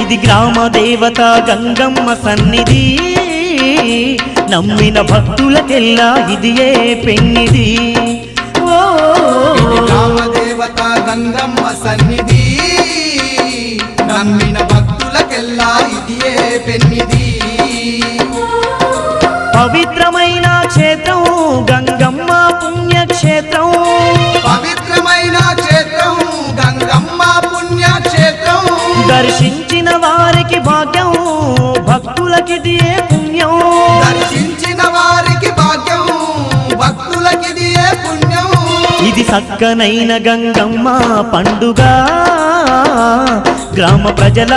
ఇది గ్రామ దేవత గంగమ్మ సన్నిధి, నమ్మిన భక్తులకెల్లా ఇదియే పెన్నిది. ఇది గ్రామ దేవత గంగమ్మ సన్నిధి, నమ్మిన భక్తులకెల్లా ఇదియే పెన్నిది. పవిత్రమైన క్షేత్రం గంగమ్మ పుణ్యక్షేత్రం, పవిత్రమైన క్షేత్రం గంగమ్మ పుణ్యక్షేత్రం. దర్శించిన వారికి భాగ్యం భక్తులకిదియే పుణ్యం, దర్శించిన వారికి భాగ్యం భక్తులకిదియే పుణ్యం. ఇది సక్కనైన గంగమ్మ పండుగ, గ్రామ ప్రజల